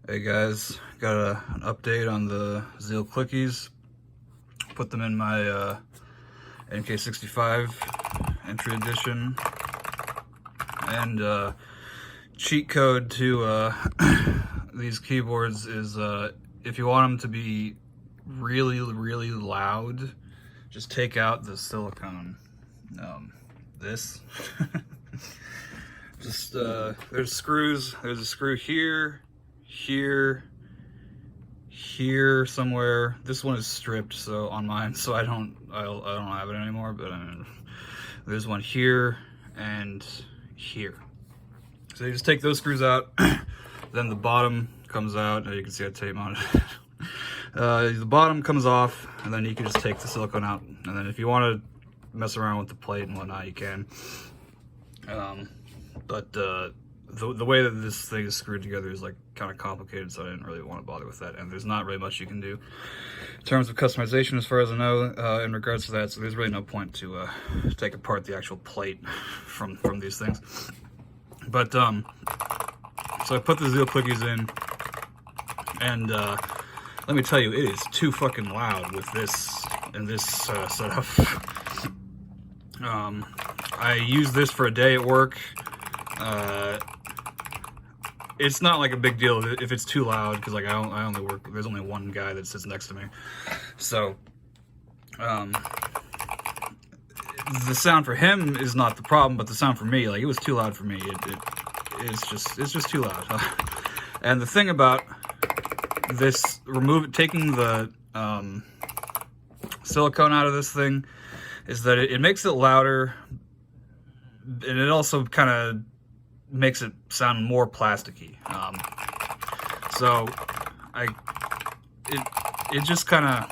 Hey guys, got an update on the Zeal Clickies. Put them in my MK65 entry edition, and cheat code to these keyboards is if you want them to be really loud, just take out the silicone. This just there's screws. There's a screw here, here somewhere. This one is stripped, so on mine, so I don't have it anymore. But there's one here and here. So you just take those screws out. Then the bottom comes out. You can see I tape on it. The bottom comes off, and then you can just take the silicone out. And then if you want to mess around with the plate and whatnot, you can. But the way that this thing is screwed together is like kind of complicated, so I didn't really want to bother with that. And there's not really much you can do in terms of customization, as far as I know, in regards to that. So there's really no point to take apart the actual plate from these things. But so I put the Zeal Clickies in, and let me tell you, it is too fucking loud with this in this setup. I use this for a day at work. It's not like a big deal if it's too loud, because like I only work, there's only one guy that sits next to me, so the sound for him is not the problem, but the sound for me, like, it was too loud for me. It's just too loud. And the thing about this, taking the silicone out of this thing, is that it makes it louder, and it also kind of makes it sound more plasticky. So it just kind of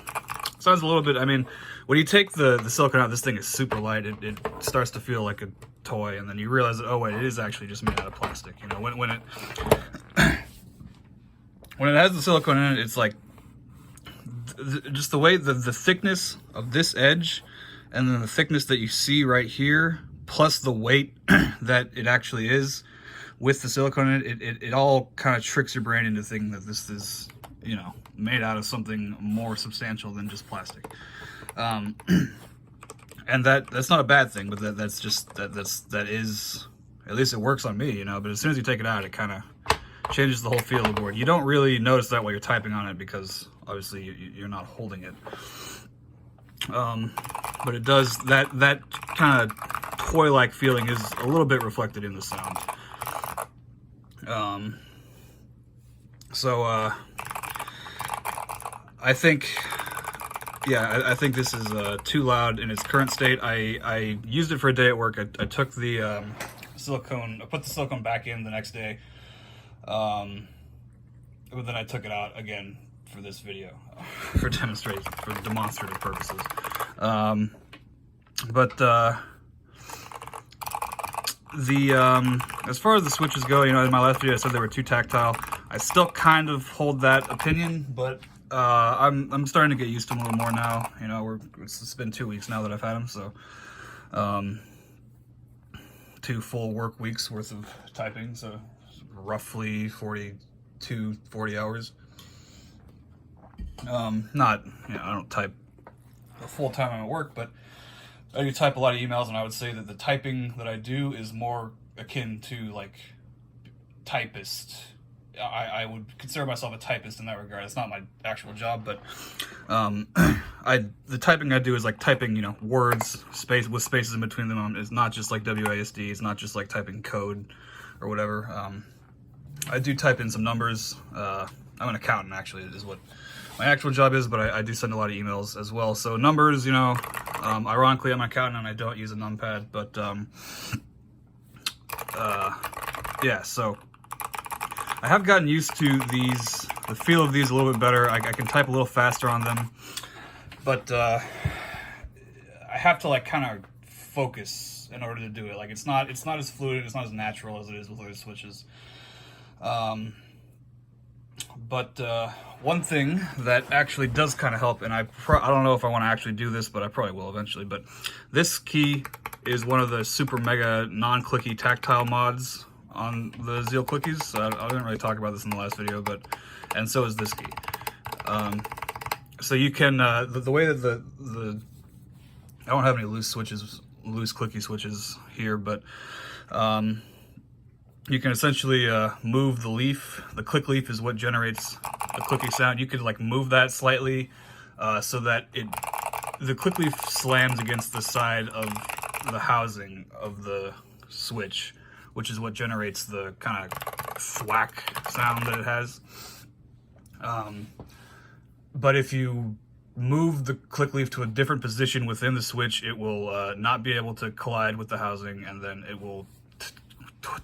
sounds a little bit, I mean, when you take the silicone out, this thing is super light. It starts to feel like a toy, and then you realize that, oh wait, it is actually just made out of plastic. You know, when it when it has the silicone in it, it's like just the way the thickness of this edge, and then the thickness that you see right here, plus the weight that it actually is with the silicone in it, it all kind of tricks your brain into thinking that this is, you know, made out of something more substantial than just plastic. And that's not a bad thing, but that's just that is, at least it works on me, you know. But as soon as you take it out, it kind of changes the whole feel of the board. You don't really notice that while you're typing on it, because obviously you're not holding it. But it does, that kind of toy-like feeling is a little bit reflected in the sound. So I think, yeah, I think this is too loud in its current state. I used it for a day at work. I took the silicone, I put the silicone back in the next day, but then I took it out again for this video, for demonstrative purposes. As far as the switches go, you know, in my last video I said they were too tactile. I still kind of hold that opinion, but I'm starting to get used to them a little more now. You know, it's been 2 weeks now that I've had them, so 2 full work weeks worth of typing, so roughly 40 hours. Not, you know, I don't type full time at work, but I do type a lot of emails, and I would say that the typing that I do is more akin to like typist. I would consider myself a typist in that regard. It's not my actual job, but the typing I do is like typing, you know, words, with spaces in between them. It's not just like WASD. It's not just like typing code or whatever. I do type in some numbers. I'm an accountant, actually, is what my actual job is, but I do send a lot of emails as well. So numbers, you know, ironically, I'm an accountant and I don't use a numpad, but yeah, so I have gotten used to the feel of these a little bit better. I can type a little faster on them, but I have to like kind of focus in order to do it. Like it's not as fluid, it's not as natural as it is with other switches. But one thing that actually does kind of help, and I don't know if I want to actually do this, but I probably will eventually, but this key is one of the super mega non-clicky tactile mods on the Zeal Clickies. I didn't really talk about this in the last video, but, and so is this key. So you can, the way that I don't have any loose clicky switches here, but you can essentially move the leaf. The click leaf is what generates a clicky sound. You could like move that slightly so that the click leaf slams against the side of the housing of the switch, which is what generates the kind of thwack sound that it has. But if you move the click leaf to a different position within the switch, it will not be able to collide with the housing, and then it will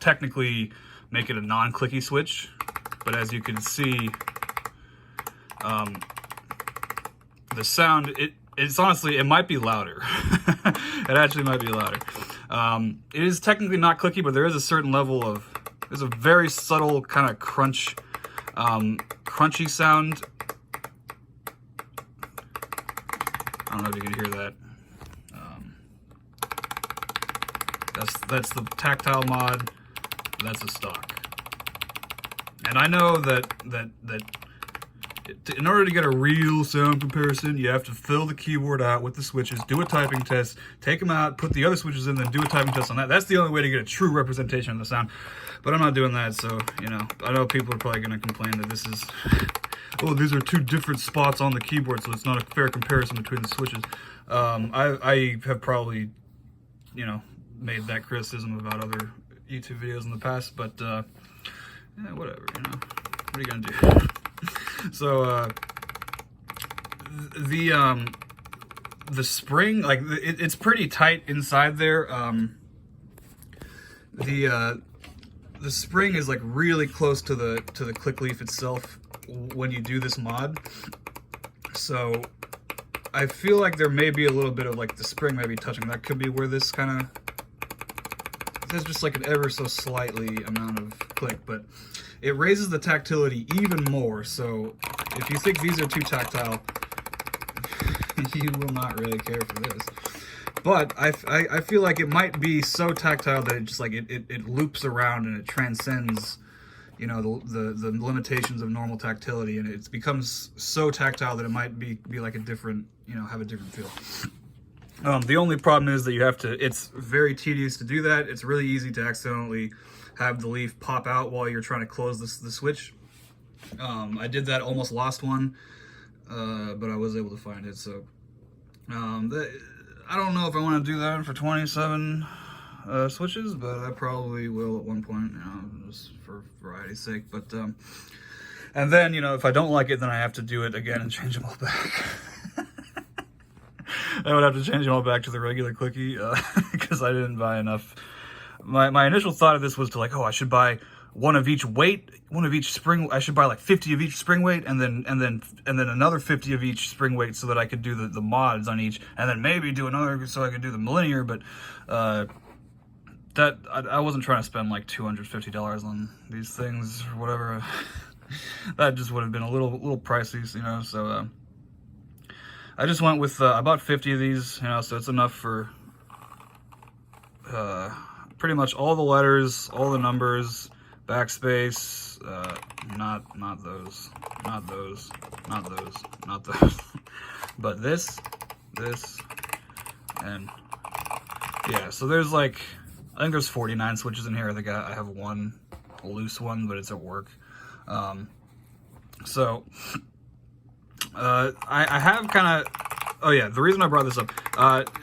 technically make it a non-clicky switch. But as you can see, the sound, it's honestly, it might be louder. It actually might be louder. It is technically not clicky, but there is a certain level of, there's a very subtle kind of crunchy sound. I don't know if you can hear that. That's the tactile mod. That's a stock. And I know that in order to get a real sound comparison, you have to fill the keyboard out with the switches, do a typing test, take them out, put the other switches in, then do a typing test on that. That's the only way to get a true representation of the sound. But I'm not doing that, so, you know, I know people are probably going to complain that this is, oh, these are two different spots on the keyboard, so it's not a fair comparison between the switches. I have probably, you know, made that criticism about other YouTube videos in the past, but yeah, whatever, you know, what are you gonna do? So the spring, like it's pretty tight inside there. The spring is like really close to the click leaf itself when you do this mod, so I feel like there may be a little bit of like the spring may be touching. That could be where this kind of, there's just like an ever so slightly amount of click, but it raises the tactility even more. So if you think these are too tactile, you will not really care for this. But I feel like it might be so tactile that it just like it loops around and it transcends, you know, the limitations of normal tactility, and it becomes so tactile that it might be like a different, you know, have a different feel. The only problem is that you have to, it's very tedious to do that. It's really easy to accidentally have the leaf pop out while you're trying to close the switch. I did that, almost lost one, but I was able to find it. So I don't know if I want to do that for 27 switches, but I probably will at one point, you know, just for variety's sake. But and then, you know, if I don't like it, then I have to do it again and change them all back. I would have to change them all back to the regular clicky because I didn't buy enough. My initial thought of this was to like, oh, I should buy one of each weight, one of each spring. I should buy like 50 of each spring weight, and then another 50 of each spring weight, so that I could do the mods on each, and then maybe do another so I could do the linear. But that I wasn't trying to spend like $250 on these things or whatever. That just would have been a little pricey, you know. So I just went with I bought 50 of these, you know, so it's enough for pretty much all the letters, all the numbers, backspace, not those, not those, not those, not those, but this, and yeah. So there's like, I think there's 49 switches in here. I think I have one, a loose one, but it's at work. So I have kind of, oh yeah, the reason I brought this up,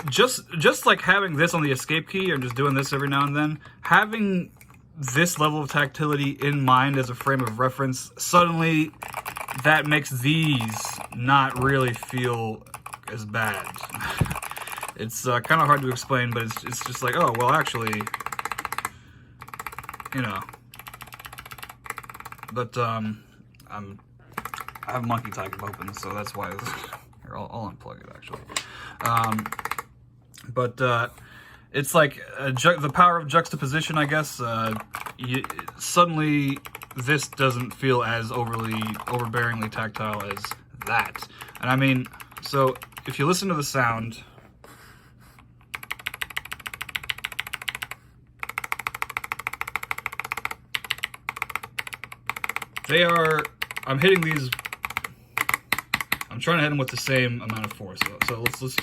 just like having this on the escape key and just doing this every now and then, having this level of tactility in mind as a frame of reference, suddenly that makes these not really feel as bad. It's kind of hard to explain, but it's just like, oh, well, actually, you know. But I have monkey type open, so that's why. Here, I'll unplug it actually. But it's like the power of juxtaposition, I guess. Suddenly, this doesn't feel as overbearingly tactile as that. And I mean, so if you listen to the sound, They are, I'm hitting these, I'm trying to hit them with the same amount of force. So let's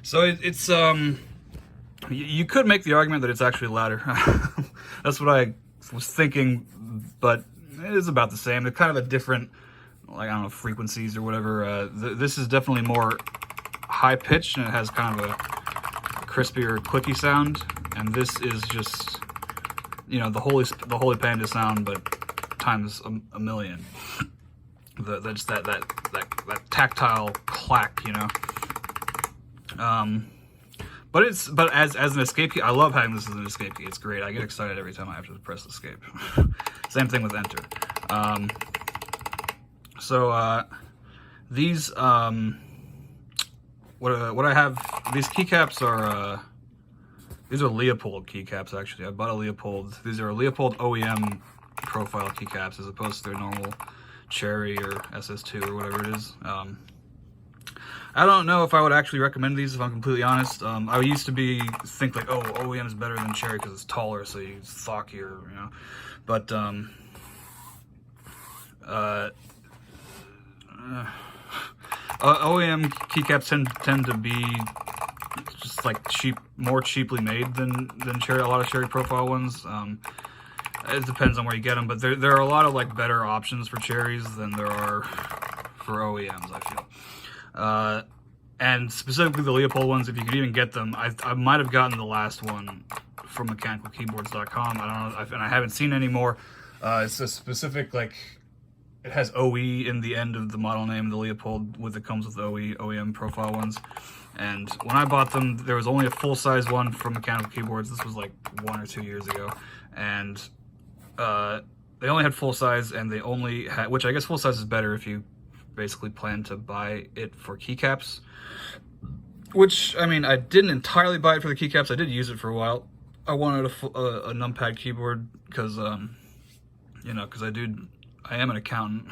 so it's you could make the argument that it's actually louder. That's what I was thinking, but it is about the same. They're kind of a different, like, I don't know, frequencies or whatever. This is definitely more high pitched and it has kind of a crispier, clicky sound, and this is just, you know, the holy panda sound, but times a million. That's that tactile clack, you know. But as an escape key, I love having this as an escape key. It's great. I get excited every time I have to press escape. Same thing with enter. These what I have, these keycaps are these are Leopold keycaps actually. I bought a Leopold. These are Leopold OEM profile keycaps as opposed to their normal Cherry or SS2 or whatever it is. I don't know if I would actually recommend these, if I'm completely honest. I used to think like, oh, OEM is better than Cherry because it's taller, so it's thockier, you know. But OEM keycaps tend to be just like more cheaply made than Cherry. A lot of Cherry profile ones. It depends on where you get them, but there are a lot of like better options for Cherries than there are for OEMs, I feel. And specifically the Leopold ones, if you could even get them, I might have gotten the last one from mechanicalkeyboards.com. I don't know, and I haven't seen any more. It's a specific, like, it has OE in the end of the model name, the Leopold, it comes with OEM profile ones. And when I bought them, there was only a full-size one from Mechanical Keyboards. This was like 1 or 2 years ago. And they only had full-size, and they only had, which I guess full-size is better if you basically plan to buy it for keycaps. Which, I mean, I didn't entirely buy it for the keycaps. I did use it for a while. I wanted a numpad keyboard because, you know, because I am an accountant.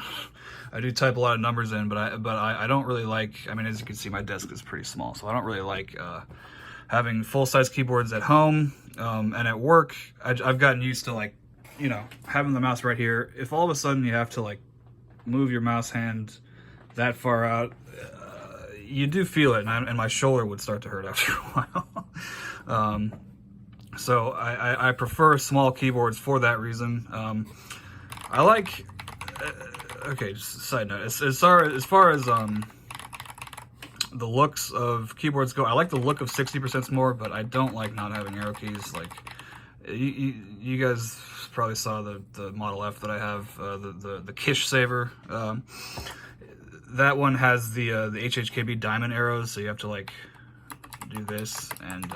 I do type a lot of numbers in, but I don't really like, I mean, as you can see, my desk is pretty small, so I don't really like having full-size keyboards at home and at work. I've gotten used to, like, you know, having the mouse right here. If all of a sudden you have to, like, move your mouse hand that far out, you do feel it, and my shoulder would start to hurt after a while. So I prefer small keyboards for that reason. I like, okay, just a side note, as far as the looks of keyboards go, I like the look of 60% more, but I don't like not having arrow keys. Like, you guys probably saw the Model F that I have, the Kish Saver. That one has the HHKB diamond arrows, so you have to, like, do this, and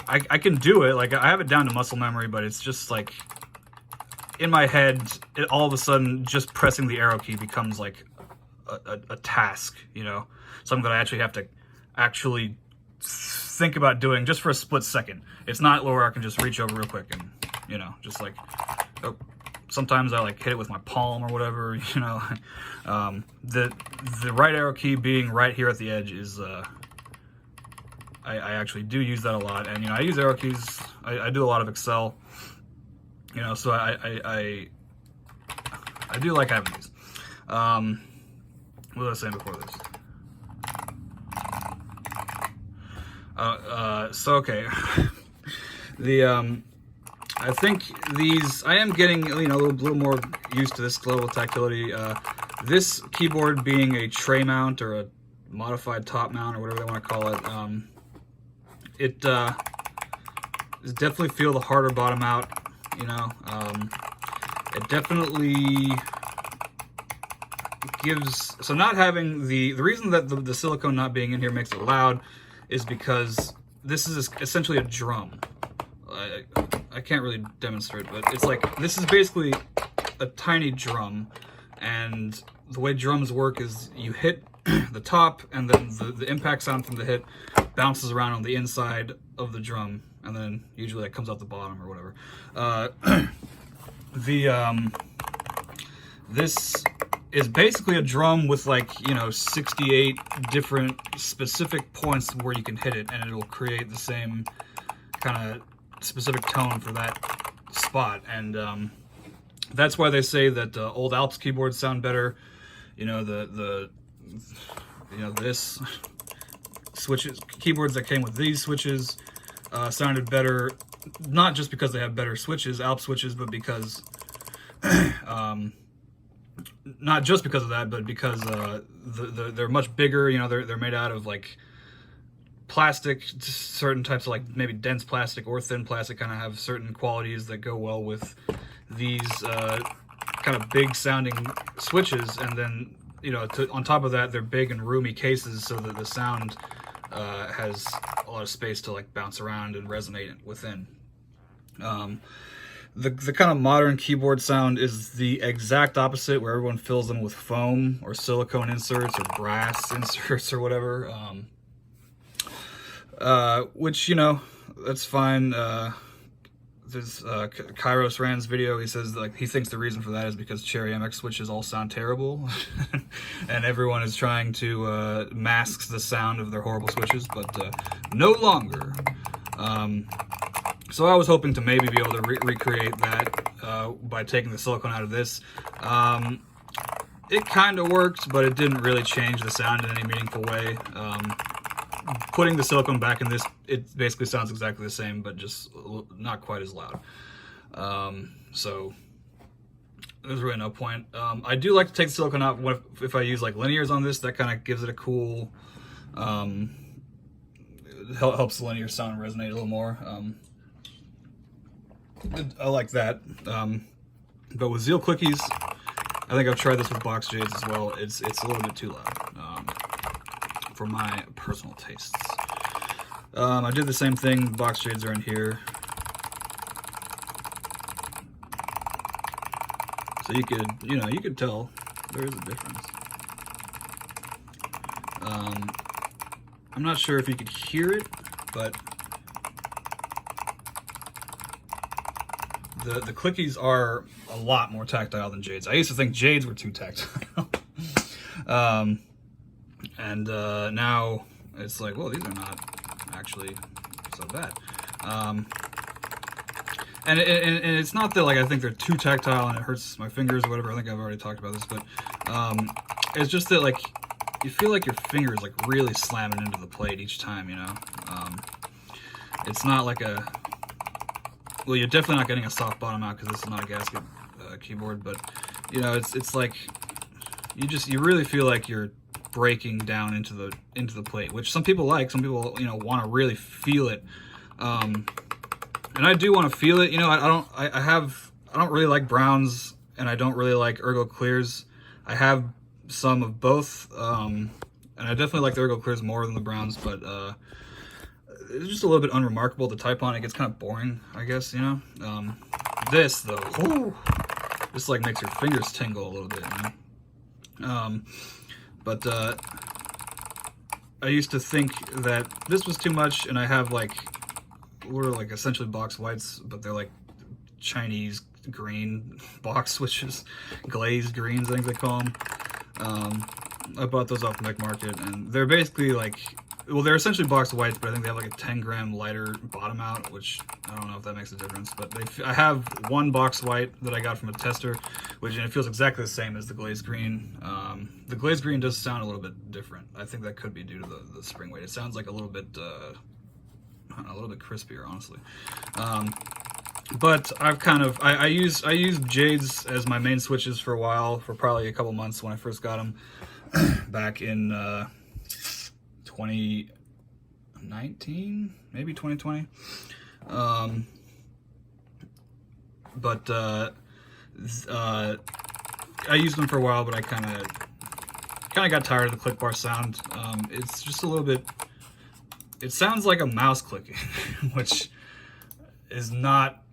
I can do it. Like, I have it down to muscle memory, but it's just like, in my head, all of a sudden, just pressing the arrow key becomes like a task, you know, something that I actually have to think about doing just for a split second. It's not where I can just reach over real quick and, you know, just like, oh. Sometimes I like hit it with my palm or whatever, you know. The right arrow key being right here at the edge is, I actually do use that a lot. And, you know, I use arrow keys, I do a lot of Excel, you know, so I do like having these. What was I saying before this? So, okay. I think these, I am getting, you know, a little more used to this level of tactility. This keyboard being a tray mount or a modified top mount or whatever they want to call it, it definitely feel the harder bottom out, you know. It definitely gives, so not having the reason that the silicone not being in here makes it loud is because this is essentially a drum. I can't really demonstrate, but it's like, this is basically a tiny drum, and the way drums work is you hit the top, and then the impact sound from the hit bounces around on the inside of the drum, and then usually that comes out the bottom or whatever. This is basically a drum with like, you know, 68 different specific points where you can hit it, and it'll create the same kind of specific tone for that spot. And that's why they say that old Alps keyboards sound better. You know, this switches, keyboards that came with these switches sounded better, not just because they have better switches, Alps switches, but because not just because of that, but because they're much bigger. You know, they're made out of like plastic. Certain types of like maybe dense plastic or thin plastic kind of have certain qualities that go well with these kind of big sounding switches. And then, you know, on top of that, they're big and roomy cases, so that the sound has a lot of space to like bounce around and resonate within. The kind of modern keyboard sound is the exact opposite, where everyone fills them with foam or silicone inserts or brass inserts or whatever. Which, you know, that's fine. There's Kairos Rand's video. He says like he thinks the reason for that is because Cherry MX switches all sound terrible, and everyone is trying to mask the sound of their horrible switches, but no longer. So I was hoping to maybe be able to recreate that by taking the silicone out of this. It kind of worked, but it didn't really change the sound in any meaningful way. Putting the silicone back in this, it basically sounds exactly the same, but just not quite as loud. So there's really no point. I do like to take the silicone out if I use like linears on this. That kind of gives it a cool, helps the linear sound resonate a little more. I like that. But with Zeal Clickies, I think I've tried this with box jades as well. It's a little bit too loud for my personal tastes. I did the same thing. Box jades are in here, so you could tell there is a difference. I'm not sure if you could hear it, but the clickies are a lot more tactile than jades. I used to think jades were too tactile. Now it's like, well, these are not actually so bad. And it's not that like I think they're too tactile and it hurts my fingers or whatever. I think I've already talked about this, but it's just that like you feel like your fingers like really slamming into the plate each time, you know. It's not like a, well, you're definitely not getting a soft bottom out because this is not a gasket keyboard, but you know, it's like you really feel like you're breaking down into the plate, which some people like. Some people, you know, want to really feel it, and I do want to feel it. You know, I don't really like browns, and I don't really like ergo clears. I have some of both, and I definitely like the ergo clears more than the browns, but it's just a little bit unremarkable to type on. It gets kind of boring, I guess, you know. This though, whoo, this like makes your fingers tingle a little bit, you know? But I used to think that this was too much, and I have like, what are like essentially box whites, but they're like Chinese green box switches, glazed greens, I think they call them. I bought those off the Mac Market, and they're basically like, well, they're essentially box whites, but I think they have like a 10-gram lighter bottom out, which I don't know if that makes a difference. But I have one box white that I got from a tester, which it feels exactly the same as the glazed green. The glazed green does sound a little bit different. I think that could be due to the spring weight. It sounds like a little bit crispier, honestly. But I've kind of I used jades as my main switches for a while, for probably a couple months when I first got them back in 2019, maybe 2020. But I used them for a while, but I kind of got tired of the click bar sound. It's just a little bit, it sounds like a mouse clicking, which is not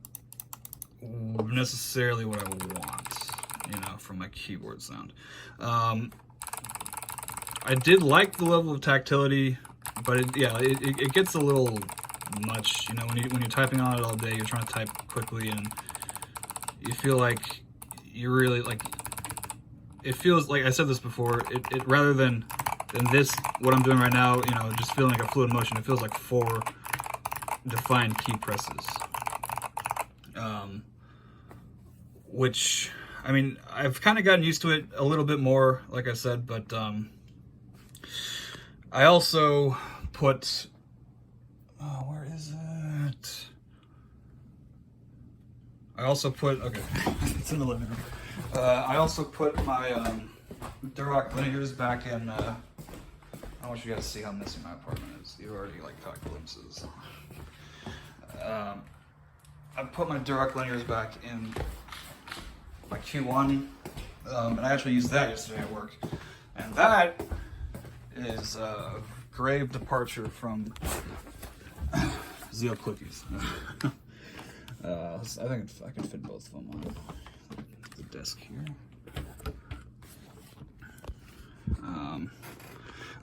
necessarily what I want, you know, from my keyboard sound. I did like the level of tactility, but it gets a little much, you know, when you're typing on it all day, you're trying to type quickly, and you feel like you really like. It feels like I said this before. It rather than this, what I'm doing right now, you know, just feeling like a fluid motion. It feels like 4 defined key presses. Which, I mean, I've kind of gotten used to it a little bit more, like I said, but I also put, oh, where is it? I also put, okay, it's in the living room. I also put my Duroc linears back in, I want you guys to see how messy my apartment is. You've already like caught glimpses. I put my Duroc linears back in my Q1, and I actually used that yesterday at work. And that is a grave departure from Zeal Clickies. I think I can fit both of them on the desk here.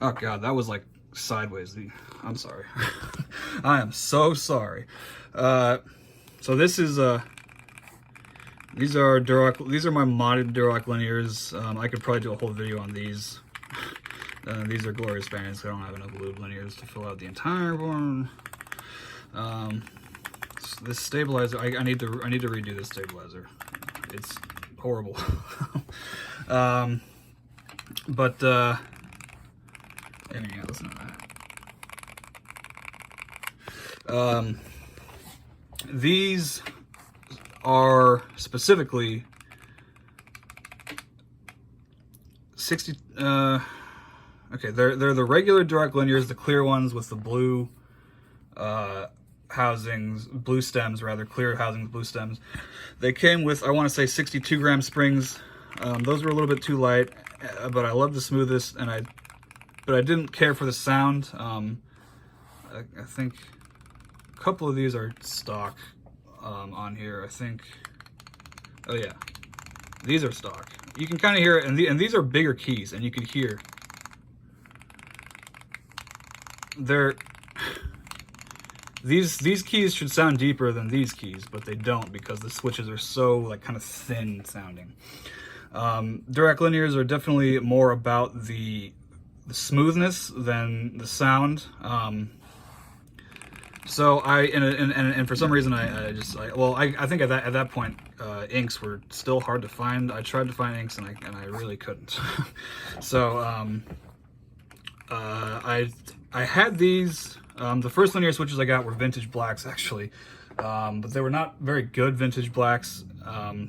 Oh god, that was like sideways. I'm sorry. I am so sorry. So this is these are my modded Duroc linears. I could probably do a whole video on these. These are glorious bands. I don't have enough lube linears to fill out the entire board. This stabilizer, I need to redo this stabilizer. It's horrible. But anyhow, listen to that. These are specifically 60. Okay, they're the regular Duroc linears, the clear ones with the blue housings, blue stems rather, clear housings, blue stems. They came with, I want to say, 62 gram springs. Those were a little bit too light, but I love the smoothness, but I didn't care for the sound. I think a couple of these are stock on here. I think, oh yeah, these are stock. You can kind of hear it, and these are bigger keys, and you can hear. These keys should sound deeper than these keys, but they don't because the switches are so like kind of thin sounding. Duroc linears are definitely more about the smoothness than the sound. So and for some reason I think at that point inks were still hard to find. I tried to find inks and I really couldn't. So I had these. The first linear switches I got were vintage blacks actually, but they were not very good vintage blacks,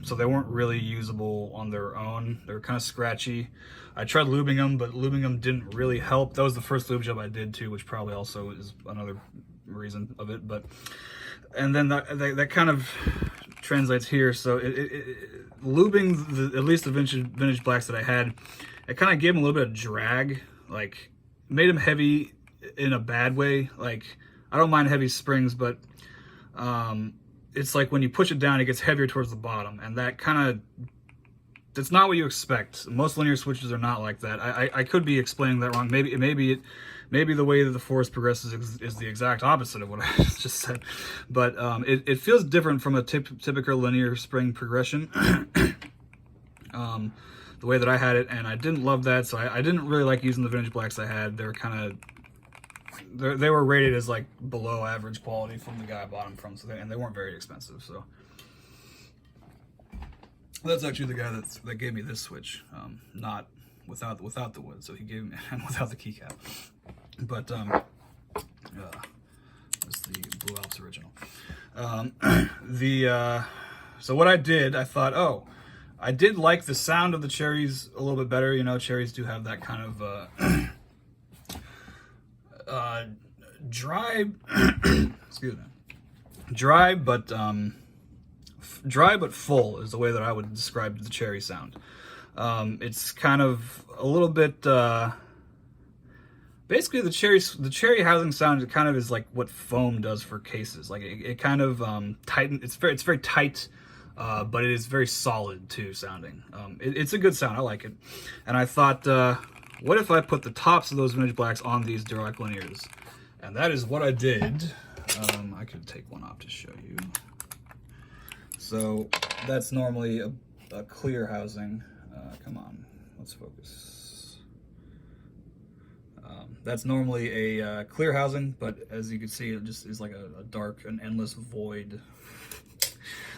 so they weren't really usable on their own. They were kind of scratchy. I tried lubing them, but lubing them didn't really help. That was the first lube job I did too, which probably also is another reason of it. But and then that kind of translates here. So lubing at least the vintage blacks that I had, it kind of gave them a little bit of drag, like made them heavy in a bad way. Like, I don't mind heavy springs, but it's like when you push it down, it gets heavier towards the bottom, and that's not what you expect. Most linear switches are not like that. I could be explaining that wrong. Maybe the way that the force progresses is the exact opposite of what I just said, but it feels different from a typical linear spring progression. The way that I had it, and I didn't love that, so I didn't really like using the vintage blacks I had. They were kind of, they were rated as like below average quality from the guy I bought them from, so they weren't very expensive. So that's actually the guy that gave me this switch, not without the wood. So he gave me and without the keycap, but it's the Blue Alps original. So what I did, I thought, oh, I did like the sound of the cherries a little bit better. You know, cherries do have that kind of dry, excuse me, dry but full is the way that I would describe the cherry sound. It's kind of a little bit, basically the cherry housing sound, it kind of is like what foam does for cases. Like it kind of it's very tight. But it is very solid too sounding. It's a good sound, I like it. And I thought, what if I put the tops of those vintage blacks on these Duroc linears? And that is what I did. I could take one off to show you. So that's normally a clear housing. Come on, let's focus. That's normally a clear housing, but as you can see, it just is like a dark, an endless void.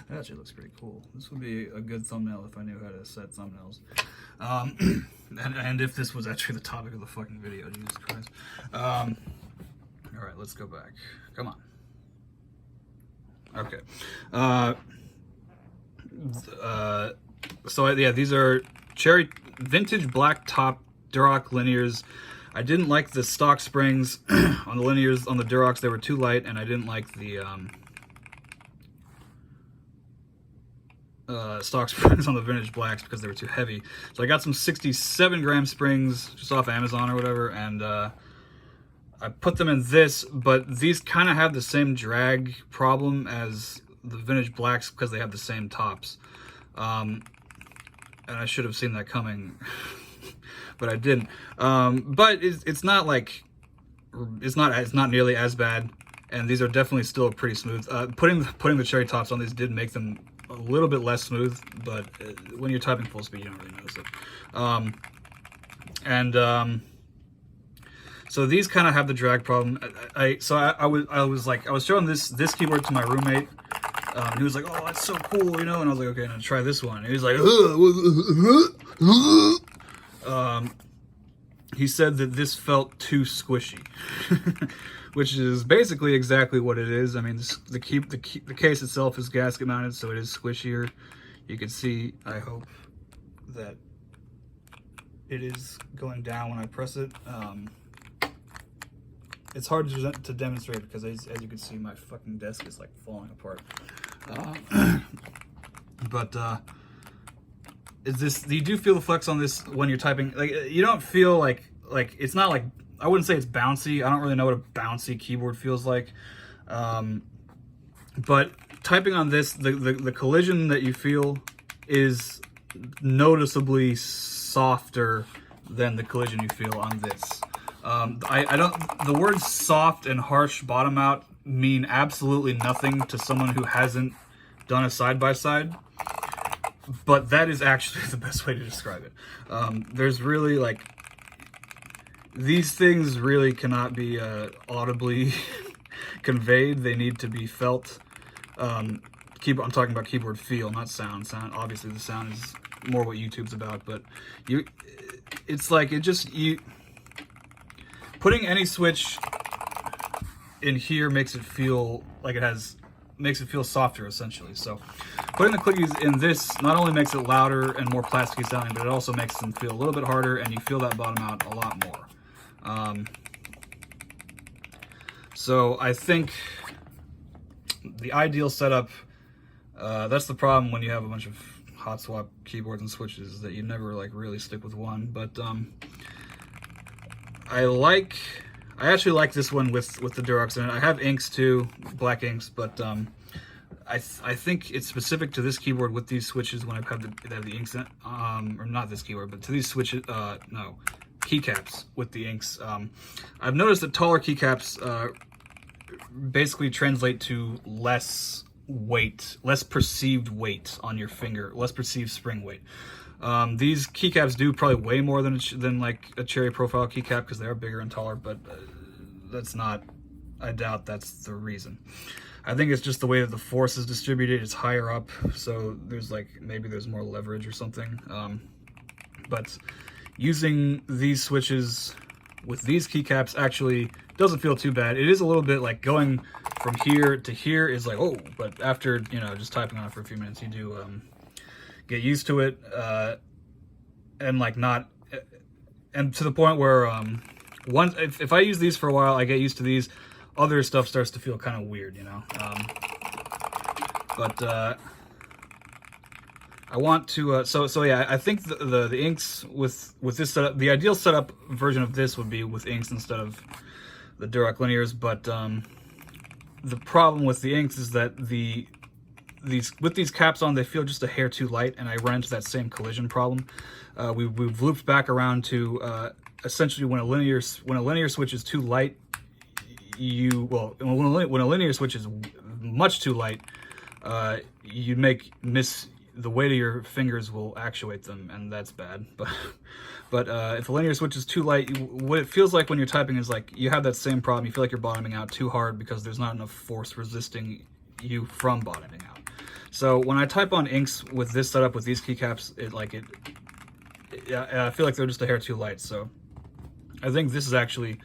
That actually looks pretty cool. This would be a good thumbnail if I knew how to set thumbnails. And if this was actually the topic of the fucking video, Jesus Christ. All right, let's go back. Come on. Okay. So yeah, these are cherry vintage black top Duroc linears. I didn't like the stock springs on the linears. On the Durocs, they were too light, and I didn't like the stock springs on the vintage blacks because they were too heavy. So I got some 67 gram springs just off Amazon or whatever, and I put them in this, but these kind of have the same drag problem as the vintage blacks because they have the same tops. And I should have seen that coming, but I didn't. But it's not like, it's not nearly as bad, and these are definitely still pretty smooth. Putting the cherry tops on these did make them a little bit less smooth, but when you're typing full speed, you don't really notice it. So these kind of have the drag problem. I was showing this keyboard to my roommate. He was like, "Oh, that's so cool," you know, and I was like, "Okay, now try this one." And he was like, he said that this felt too squishy, which is basically exactly what it is. I mean, the case itself is gasket mounted, so it is squishier. You can see, I hope, that it is going down when I press it. It's hard to demonstrate because as you can see, my fucking desk is like falling apart. You do feel the flex on this when you're typing. Like, you don't feel like it's not like, I wouldn't say it's bouncy. I don't really know what a bouncy keyboard feels like. But typing on this, the collision that you feel is noticeably softer than the collision you feel on this. The words soft and harsh bottom out mean absolutely nothing to someone who hasn't done a side-by-side, but that is actually the best way to describe it. There's really, like, these things really cannot be audibly conveyed. They need to be felt. I'm talking about keyboard feel, not sound. Obviously the sound is more what YouTube's about, but putting any switch in here makes it feel like makes it feel softer, essentially. So putting the clickies in this not only makes it louder and more plasticky sounding, but it also makes them feel a little bit harder, and you feel that bottom out a lot more. So I think the ideal setup, that's the problem when you have a bunch of hot swap keyboards and switches, is that you never like really stick with one. But I actually like this one with the Durocs in it. I have inks too, black inks, but I think it's specific to this keyboard with these switches when I have the inks in it, or not this keyboard, but to these switches, no, keycaps with the inks. I've noticed that taller keycaps basically translate to less weight, less perceived weight on your finger, less perceived spring weight. These keycaps do probably way more than like a cherry profile keycap because they are bigger and taller, but I doubt that's the reason. I think it's just the way that the force is distributed. It's higher up, so maybe there's more leverage or something. But using these switches with these keycaps actually doesn't feel too bad. It is a little bit like going from here to here is like, oh, but after, just typing on it for a few minutes, you do get used to it, and to the point where if I use these for a while, I get used to these, other stuff starts to feel kind of weird, I want to so yeah, I think the inks with this setup, the ideal setup version of this would be with inks instead of the Duroc linears, but the problem with the inks is that with these caps on, they feel just a hair too light, and I run into that same collision problem. We've looped back around to essentially when a linear switch is too light, when a linear switch is much too light, you the weight of your fingers will actuate them, and that's bad. But if the linear switch is too light, what it feels like when you're typing is like you have that same problem. You feel like you're bottoming out too hard because there's not enough force resisting you from bottoming out. So when I type on inks with this setup with these keycaps, I feel like they're just a hair too light. So I think this is actually,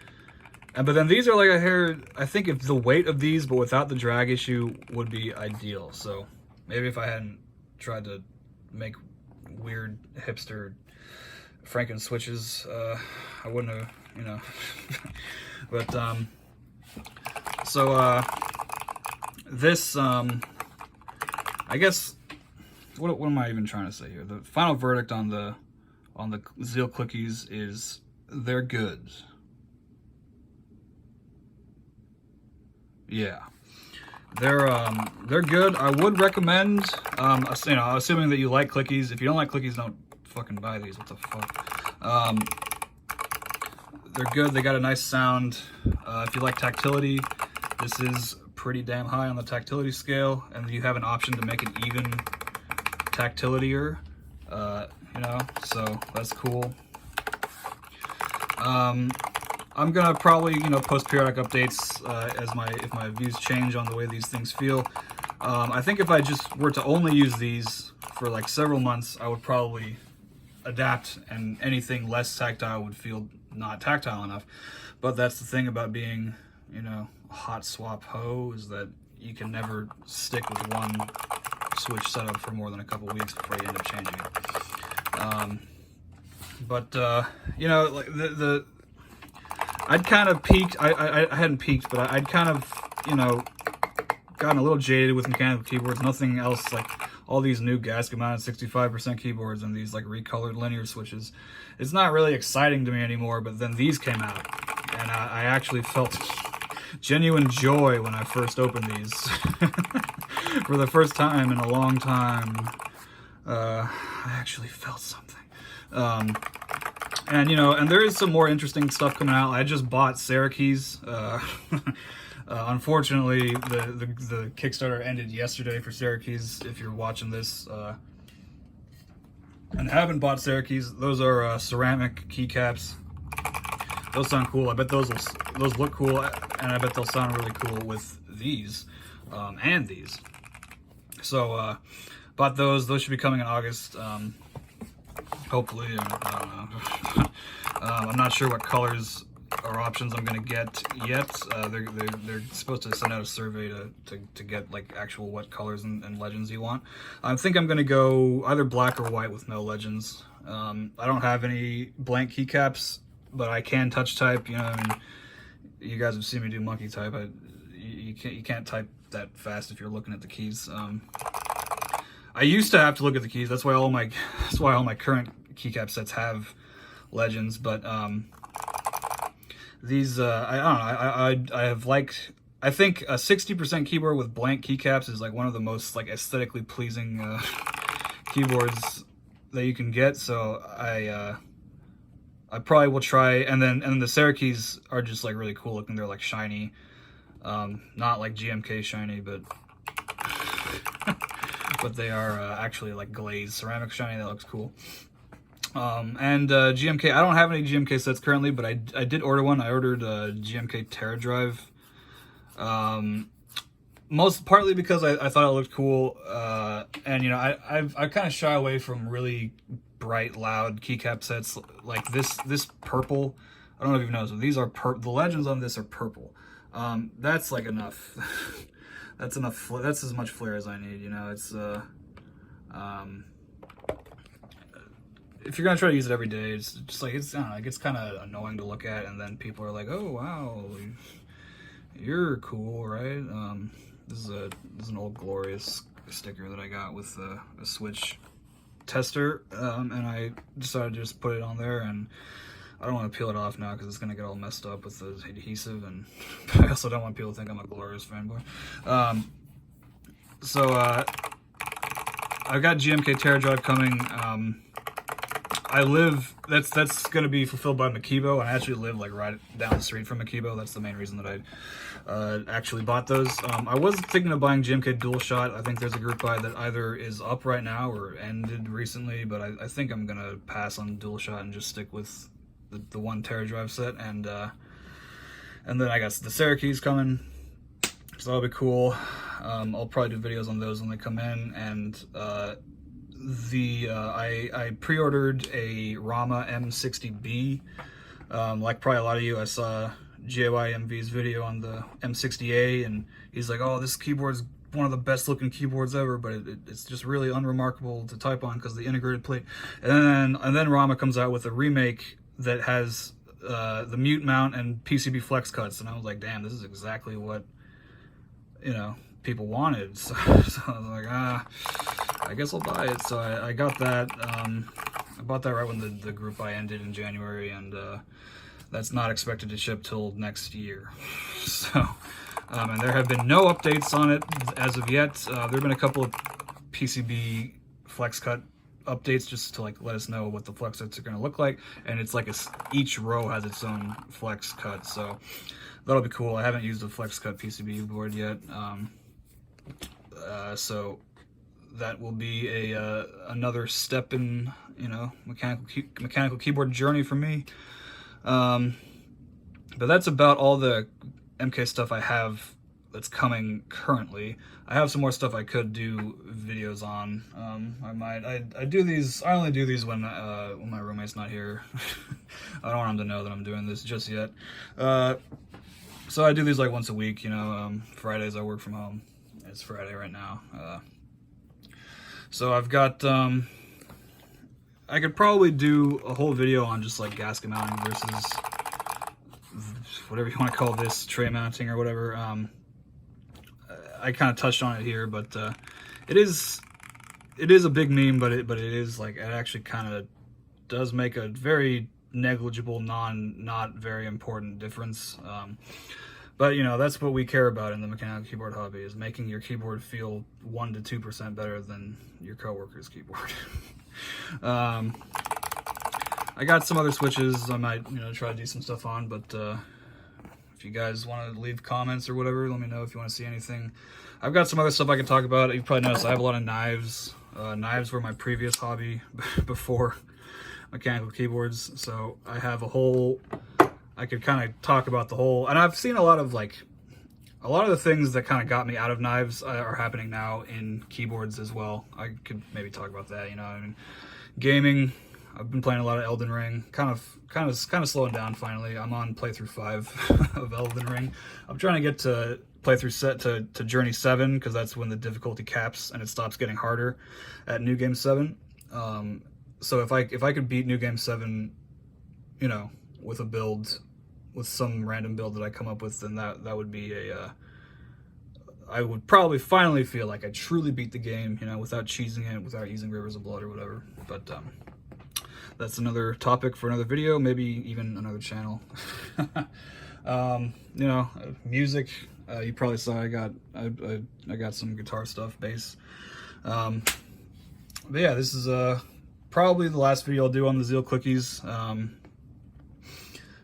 but then these are like a hair, I think if the weight of these but without the drag issue would be ideal. So maybe if I hadn't tried to make weird hipster Franken-switches, I wouldn't have, you know. But this I guess what am I even trying to say here? The final verdict on the Zeal Clickies is they're good. Yeah, they're good. I would recommend, you know, assuming that you like clickies. If you don't like clickies, don't fucking buy these. What the fuck? They're good. They got a nice sound. If you like Tactility, this is pretty damn high on the Tactility scale, and you have an option to make it even Tactilitier. You know, so that's cool. I'm gonna probably, you know, post periodic updates if my views change on the way these things feel. I think if I just were to only use these for like several months, I would probably adapt, and anything less tactile would feel not tactile enough. But that's the thing about being, you know, a hot swap hoe, is that you can never stick with one switch setup for more than a couple weeks before you end up changing it. You know, like I'd kind of peaked. I hadn't peaked, but I'd kind of, you know, gotten a little jaded with mechanical keyboards. Nothing else, like all these new gasket mounted 65% keyboards and these like recolored linear switches. It's not really exciting to me anymore. But then these came out, and I actually felt genuine joy when I first opened these for the first time in a long time. I actually felt something. And you know, and there is some more interesting stuff coming out. I just bought Keys. Unfortunately, the Kickstarter ended yesterday for Keys. If you're watching this and haven't bought Keys, those are ceramic keycaps. Those sound cool. I bet those look cool, and I bet they'll sound really cool with these and these. So bought those. Those should be coming in August. Hopefully, I don't know. I'm not sure what colors or options I'm gonna get yet. They're supposed to send out a survey to get like actual what colors and legends you want. I think I'm gonna go either black or white with no legends. I don't have any blank keycaps, but I can touch type. You know, I mean, you guys have seen me do monkey type. You can't type that fast if you're looking at the keys. I used to have to look at the keys. That's why all my current keycap sets have legends. But these I don't know. I have liked. I think a 60% keyboard with blank keycaps is like one of the most like aesthetically pleasing keyboards that you can get. So I probably will try. And then the Syracuse are just like really cool looking. They're like shiny, not like GMK shiny, but. But they are actually like glazed ceramic shiny. That looks cool. And GMK, I don't have any GMK sets currently, but I did order one. I ordered a GMK Terra Drive. Partly because I thought it looked cool. And you know, I kind of shy away from really bright, loud keycap sets like this purple. I don't know if you've noticed, but these are the legends on this are purple. That's like enough. That's enough. That's as much flair as I need. You know, it's if you're gonna try to use it every day, it's just like I don't know, it gets kind of annoying to look at, and then people are like, "Oh wow, you're cool, right?" This is an old Glorious sticker that I got with a Switch tester, and I decided to just put it on there, and I don't want to peel it off now because it's going to get all messed up with the adhesive, and I also don't want people to think I'm a Glorious fanboy. I've got GMK Terra Drive coming. I live, that's going to be fulfilled by Makebo. I actually live like right down the street from Makebo. That's the main reason that I actually bought those. I was thinking of buying GMK Dual Shot. I think there's a group buy that either is up right now or ended recently, but I think I'm going to pass on Dual Shot and just stick with the 1 TB set. And then I got the Syracuse coming, so that'll be cool. I'll probably do videos on those when they come in. And I pre-ordered a Rama M60B. Like probably a lot of you, I saw JYMV's video on the M60A, and he's like, oh, this keyboard's one of the best looking keyboards ever, but it's just really unremarkable to type on because of the integrated plate. And then Rama comes out with a remake that has the mute mount and PCB flex cuts, and I was like, damn, this is exactly what, you know, people wanted. So I was like, I guess I'll buy it. So I got that. I bought that right when the group buy ended in January, and that's not expected to ship till next year. So, and there have been no updates on it as of yet. There have been a couple of PCB flex cut updates just to like let us know what the flex cuts are going to look like, and it's like each row has its own flex cut, so that'll be cool. I haven't used a flex cut PCB board yet, so that will be another step in, you know, mechanical keyboard journey for me. But that's about all the MK stuff I have that's coming currently. I have some more stuff I could do videos on. I do these. I only do these when my roommate's not here. I don't want him to know that I'm doing this just yet. So I do these like once a week. You know, Fridays I work from home. It's Friday right now. So I've got. I could probably do a whole video on just like gasket mounting versus whatever you want to call this, tray mounting or whatever. I kind of touched on it here, but it is a big meme, but it is like, it actually kind of does make a very negligible, not very important difference. But you know, that's what we care about in the mechanical keyboard hobby, is making your keyboard feel 1 to 2% better than your coworker's keyboard. I got some other switches I might, you know, try to do some stuff on, but if you guys want to leave comments or whatever, let me know if you want to see anything. I've got some other stuff I can talk about. You probably noticed I have a lot of knives. Knives were my previous hobby before mechanical keyboards, so I have a whole, I could kind of talk about the whole, and I've seen a lot of the things that kind of got me out of knives are happening now in keyboards as well. I could maybe talk about that, you know. I mean, gaming, I've been playing a lot of Elden Ring, kind of slowing down finally. I'm on playthrough 5 of Elden Ring. I'm trying to get to playthrough set to Journey 7, because that's when the difficulty caps and it stops getting harder at New Game 7. So if I could beat New Game 7, you know, with a build, with some random build that I come up with, then that would be I would probably finally feel like I truly beat the game, you know, without cheesing it, without using rivers of blood or whatever. But that's another topic for another video, maybe even another channel. You know, music. You probably saw I got some guitar stuff, bass. But yeah, this is probably the last video I'll do on the Zeal Clickies.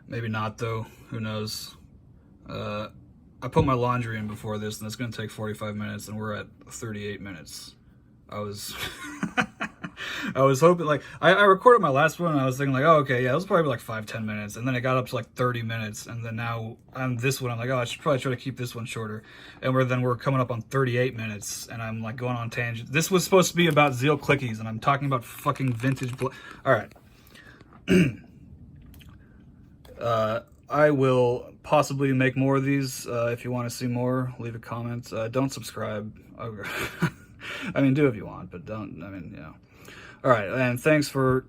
Maybe not though. Who knows? I put my laundry in before this, and it's going to take 45 minutes, and we're at 38 minutes. I was I was hoping, like, I recorded my last one, and I was thinking, like, oh, okay, yeah, it was probably like 5-10 minutes, and then it got up to like 30 minutes, and then now on this one, I'm like, oh, I should probably try to keep this one shorter, and we're coming up on 38 minutes, and I'm like going on tangent. This was supposed to be about Zeal Clickies, and I'm talking about fucking vintage all right. I will possibly make more of these. If you want to see more, leave a comment. Don't subscribe. I mean, do if you want, but don't. I mean, you know. All right, and thanks for